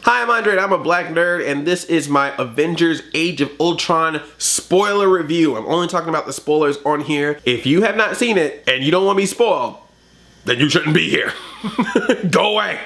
Hi, I'm Andre, I'm a black nerd, and this is my Avengers Age of Ultron spoiler review. I'm only talking about the spoilers on here. If you have not seen it and you don't want me spoiled, then you shouldn't be here. Go away.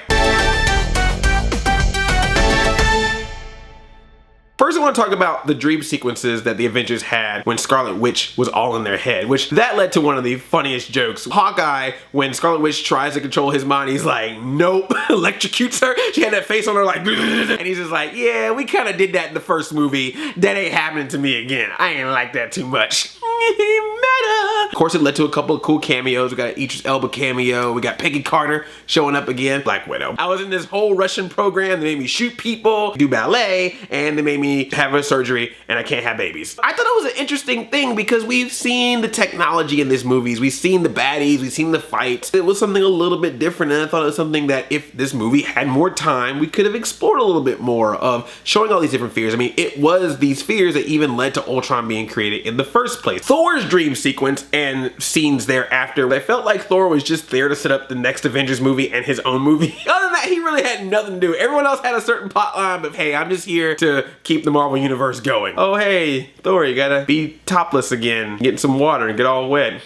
First, I want to talk about the dream sequences that the Avengers had when Scarlet Witch was all in their head, which that led to one of the funniest jokes. Hawkeye, when Scarlet Witch tries to control his mind, he's like, nope, electrocutes her. She had that face on her like, and he's just like, yeah, we kind of did that in the first movie. That ain't happening to me again. I ain't like that too much. Meta. Of course, it led to a couple of cool cameos. We got an Idris Elba cameo. We got Peggy Carter showing up again. Black Widow. I was in this whole Russian program. They made me shoot people, do ballet, and they made me have a surgery, and I can't have babies. I thought it was an interesting thing because we've seen the technology in these movies. We've seen the baddies. We've seen the fights. It was something a little bit different, and I thought it was something that if this movie had more time, we could have explored a little bit more of showing all these different fears. I mean, it was these fears that even led to Ultron being created in the first place. Thor's dream sequence and scenes thereafter, I felt like Thor was just there to set up the next Avengers movie and his own movie. Other than that, he really had nothing to do. Everyone else had a certain plot line, but hey, I'm just here to keep the Marvel Universe going. Oh hey, Thor, you gotta be topless again, get some water and get all wet.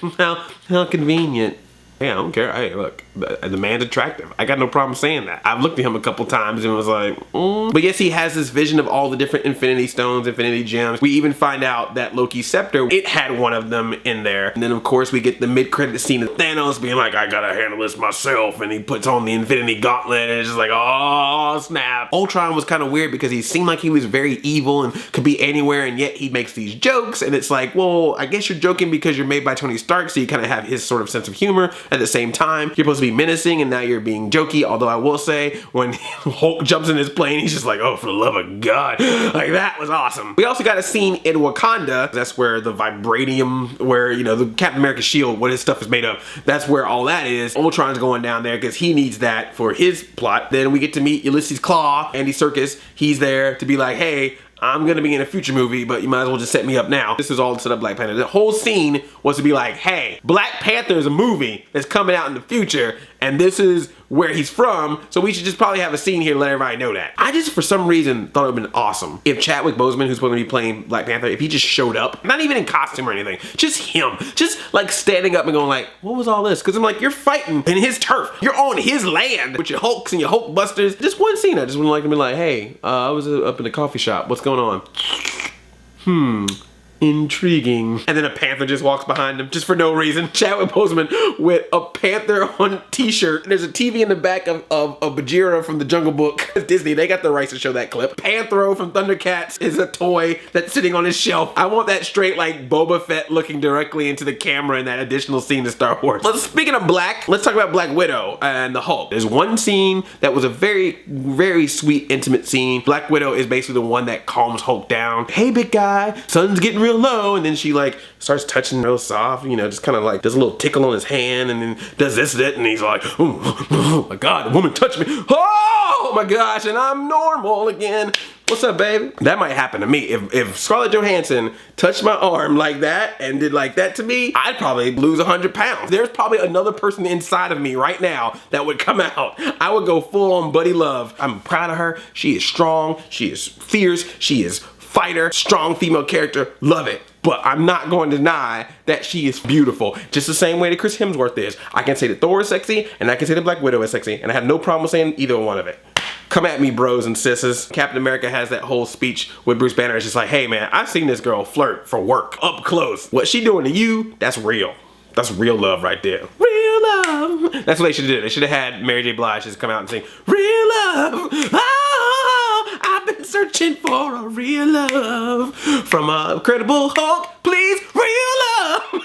How convenient. Hey, I don't care. Hey, look, the man's attractive. I got no problem saying that. I've looked at him a couple times and was like, But yes, he has this vision of all the different Infinity Stones, Infinity Gems. We even find out that Loki's scepter, it had one of them in there. And then of course we get the mid-credit scene of Thanos being like, I gotta handle this myself. And he puts on the Infinity Gauntlet and it's just like, oh snap. Ultron was kind of weird because he seemed like he was very evil and could be anywhere, and yet he makes these jokes. And it's like, well, I guess you're joking because you're made by Tony Stark, so you kind of have his sort of sense of humor. At the same time, you're supposed to be menacing and now you're being jokey. Although I will say, when Hulk jumps in his plane, he's just like, oh, for the love of God. Like, that was awesome. We also got a scene in Wakanda. That's where the vibranium, where, you know, the Captain America shield, what his stuff is made of, that's where all that is. Ultron's going down there because he needs that for his plot. Then we get to meet Ulysses Claw, Andy Serkis. He's there to be like, hey, I'm gonna be in a future movie, but you might as well just set me up now. This is all to set up Black Panther. The whole scene was to be like, hey, Black Panther is a movie that's coming out in the future, and this is where he's from, so we should just probably have a scene here to let everybody know that. I just, for some reason, thought it would have been awesome if Chadwick Boseman, who's supposed to be playing Black Panther, if he just showed up, not even in costume or anything, just him, just like standing up and going like, what was all this? Because I'm like, you're fighting in his turf, you're on his land with your Hulks and your Hulk busters. Just one scene, I just would like to be like, hey, I was up in the coffee shop, what's going on? Intriguing. And then a panther just walks behind him just for no reason. Chadwick Boseman with a panther on t-shirt. There's a TV in the back of Bagheera from the Jungle Book. It's Disney, they got the rights to show that clip. Panthro from Thundercats is a toy that's sitting on his shelf. I want that straight like Boba Fett looking directly into the camera in that additional scene to Star Wars. But speaking of black, let's talk about Black Widow and the Hulk. There's one scene that was a very, very sweet, intimate scene. Black Widow is basically the one that calms Hulk down. Hey, big guy, sun's getting real low, and then she like starts touching real soft, you know, just kind of like does a little tickle on his hand, and then does this, that, and he's like, oh my God, the woman touched me. Oh my gosh, and I'm normal again. What's up, baby? That might happen to me. If Scarlett Johansson touched my arm like that and did like that to me, I'd probably lose 100 pounds. There's probably another person inside of me right now that would come out. I would go full on buddy love. I'm proud of her. She is strong. She is fierce. She is fighter, strong female character, love it. But I'm not going to deny that she is beautiful, just the same way that Chris Hemsworth is. I can say that Thor is sexy, and I can say that Black Widow is sexy, and I have no problem saying either one of it. Come at me, bros and sisses. Captain America has that whole speech with Bruce Banner. It's just like, hey man, I've seen this girl flirt for work, up close. What she doing to you, that's real. That's real love right there. Real love. That's what they should have did. They should have had Mary J. Blige just come out and sing, real love. Oh, I've been searching for a real love from a Incredible Hulk. Please, real love.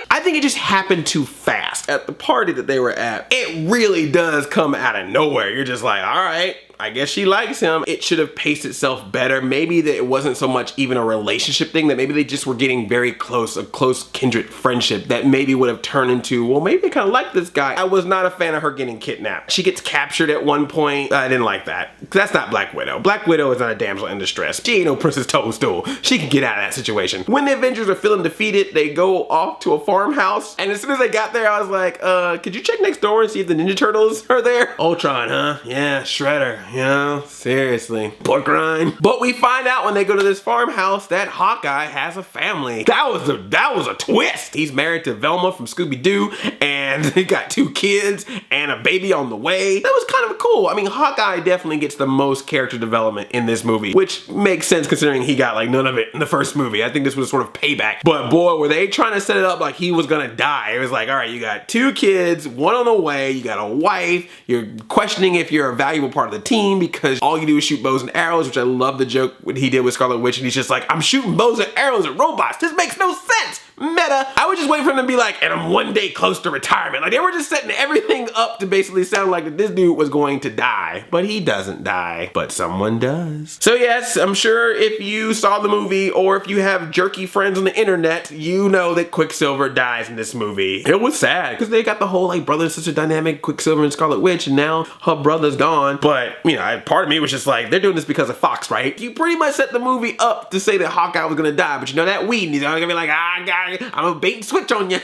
I think it just happened too fast at the party that they were at. It really does come out of nowhere. You're just like, all right, I guess she likes him. It should have paced itself better. Maybe that it wasn't so much even a relationship thing, that maybe they just were getting very close, a close kindred friendship that maybe would have turned into, well, maybe they kind of like this guy. I was not a fan of her getting kidnapped. She gets captured at one point. I didn't like that. That's not Black Widow. Black Widow is not a damsel in distress. She ain't no Princess Toadstool. She can get out of that situation. When the Avengers are feeling defeated, they go off to a farmhouse farmhouse. And as soon as I got there, I was like, could you check next door and see if the Ninja Turtles are there? Ultron, huh? Yeah, Shredder. Yeah, seriously. Pork rind. But we find out when they go to this farmhouse that Hawkeye has a family. That was a twist. He's married to Velma from Scooby-Doo, and he got 2 kids and a baby on the way. That was kind of cool. I mean, Hawkeye definitely gets the most character development in this movie, which makes sense considering he got like none of it in the first movie. I think this was sort of payback. But boy, were they trying to set it up like he was gonna die. It was like, all right, you got 2 kids, 1 on the way, you got a wife, you're questioning if you're a valuable part of the team because all you do is shoot bows and arrows, which I love the joke what he did with Scarlet Witch, and he's just like, I'm shooting bows and arrows at robots. This makes no sense. Meta. I would just wait for him to be like, and I'm 1 day close to retirement. Like, they were just setting everything up to basically sound like that this dude was going to die. But he doesn't die. But someone does. So yes, I'm sure if you saw the movie or if you have jerky friends on the internet, you know that Quicksilver dies in this movie. It was sad because they got the whole like brother and sister dynamic, Quicksilver and Scarlet Witch, and now her brother's gone. But, you know, part of me was just like, they're doing this because of Fox, right? You pretty much set the movie up to say that Hawkeye was gonna die, but you know that weed, and he's gonna be like, I'm gonna bait and switch on you.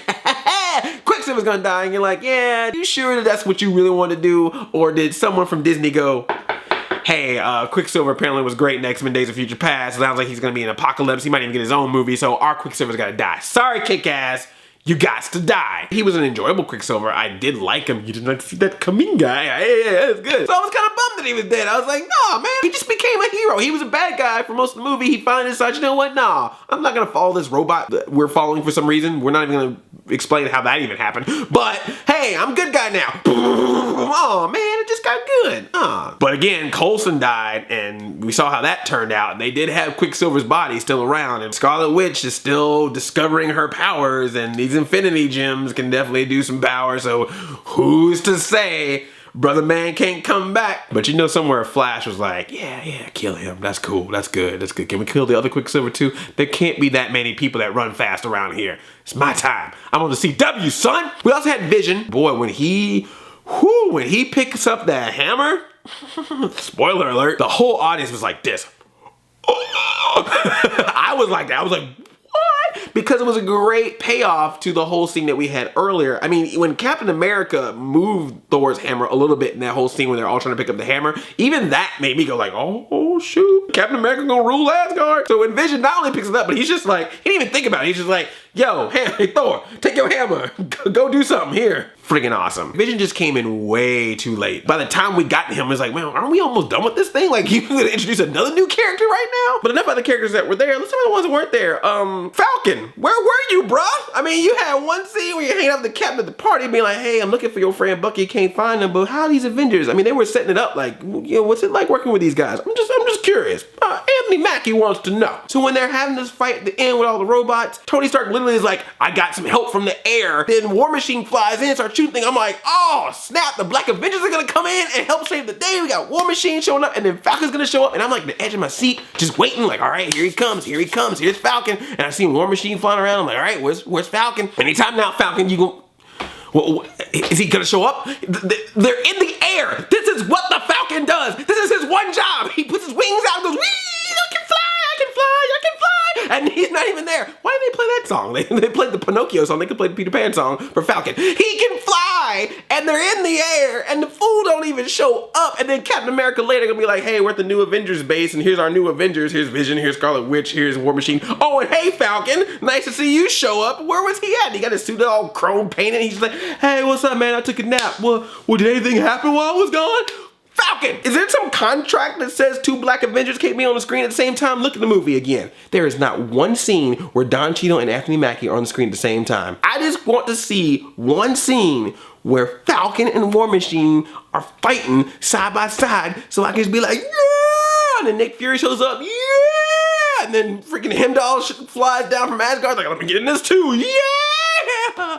Quicksilver's gonna die, and you're like, yeah, you sure that that's what you really want to do? Or did someone from Disney go, hey, Quicksilver apparently was great in X-Men Days of Future Past, sounds like he's gonna be in Apocalypse, he might even get his own movie, so our Quicksilver's gotta die. Sorry, Kick-Ass. You gots to die. He was an enjoyable Quicksilver. I did like him. You did not see that coming, guy. Yeah, that's good. So I was kind of bummed that he was dead. I was like, nah, man. He just became a hero. He was a bad guy for most of the movie. He finally decided, you know what? Nah, I'm not going to follow this robot that we're following for some reason. We're not even going to explain how that even happened. But, hey, I'm a good guy now. Oh, man, it just got good. But again, Coulson died, and we saw how that turned out. They did have Quicksilver's body still around, and Scarlet Witch is still discovering her powers, and these Infinity Gems can definitely do some power, so who's to say Brother Man can't come back? But you know somewhere Flash was like, yeah, kill him. That's cool. That's good. That's good. Can we kill the other Quicksilver too? There can't be that many people that run fast around here. It's my time. I'm on the CW, son. We also had Vision. Boy, when he picks up that hammer, spoiler alert, the whole audience was like this. I was like that. I was like, because it was a great payoff to the whole scene that we had earlier. I mean, when Captain America moved Thor's hammer a little bit in that whole scene when they're all trying to pick up the hammer, even that made me go like, oh shoot, Captain America gonna rule Asgard. So when Vision not only picks it up, but he's just like, he didn't even think about it. He's just like, yo, hey Thor, take your hammer, go do something here. Freaking awesome. Vision just came in way too late. By the time we got to him, it was like, man, aren't we almost done with this thing? Like, you gonna introduce another new character right now? But enough other characters that were there. Let's talk about the ones that weren't there. Falcon, where were you, bruh? I mean, you had one scene where you're hanging out with the captain at the party being like, hey, I'm looking for your friend Bucky, can't find him, but how are these Avengers? I mean, they were setting it up like, you know, what's it like working with these guys? I'm just curious. Anthony Mackie wants to know. So when they're having this fight at the end with all the robots, Tony Stark literally is like, I got some help from the air. Then War Machine flies in, starts shooting things. I'm like, oh snap, the Black Avengers are gonna come in and help save the day. We got War Machine showing up, and then Falcon's gonna show up, and I'm like the edge of my seat, just waiting, like, all right, here he comes, here's Falcon. And I see War Machine flying around. I'm like, all right, where's Falcon? Anytime now, Falcon, you go. Well, is he gonna show up? They're in the air. This is what the Falcon does. This is his one job. He puts his wings out and goes, wee, I can fly. And he's not even there. Why did they play that song? They played the Pinocchio song. They could play the Peter Pan song for Falcon. He can fly, and they're in the air, and the fool don't even show up. And then Captain America later gonna be like, hey, we're at the new Avengers base, and here's our new Avengers. Here's Vision, here's Scarlet Witch, here's War Machine. Oh, and hey, Falcon, nice to see you show up. Where was he at? He got his suit all chrome painted. He's like, hey, what's up, man? I took a nap. Well, did anything happen while I was gone? Falcon! Is there some contract that says 2 Black Avengers can't be on the screen at the same time? Look at the movie again. There is not one scene where Don Cheadle and Anthony Mackie are on the screen at the same time. I just want to see one scene where Falcon and War Machine are fighting side by side so I can just be like, yeah! And then Nick Fury shows up, yeah! And then freaking Heimdall flies down from Asgard like, let me get in this too, yeah!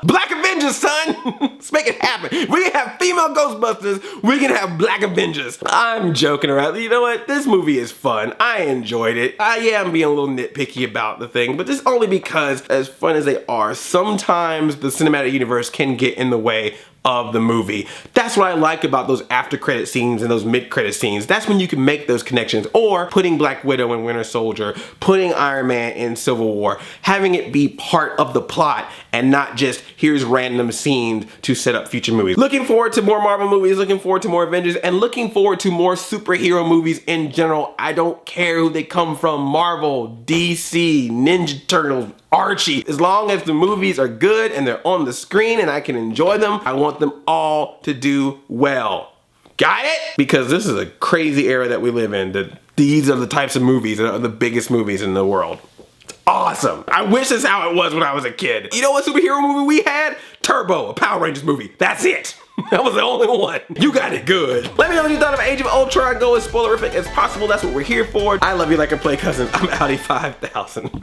Black Avengers, son! Let's make it happen. We can have female Ghostbusters. We can have Black Avengers. I'm joking around. You know what? This movie is fun. I enjoyed it. I'm being a little nitpicky about the thing, but this only because, as fun as they are, sometimes the cinematic universe can get in the way. of the movie. That's what I like about those after credit scenes and those mid credit scenes. That's when you can make those connections, or putting Black Widow in Winter Soldier, putting Iron Man in Civil War, having it be part of the plot and not just here's random scenes to set up future movies. Looking forward to more Marvel movies, looking forward to more Avengers, and looking forward to more superhero movies in general. I don't care who they come from, Marvel, DC, Ninja Turtles, Archie. As long as the movies are good and they're on the screen and I can enjoy them, I want them all to do well. Got it? Because this is a crazy era that we live in. These are the types of movies that are the biggest movies in the world. It's awesome. I wish this is how it was when I was a kid. You know what superhero movie we had? Turbo, a Power Rangers movie. That's it. That was the only one. You got it good. Let me know what you thought of Age of Ultron. Go as spoilerific as possible. That's what we're here for. I love you like a play cousin. I'm Audi 5000.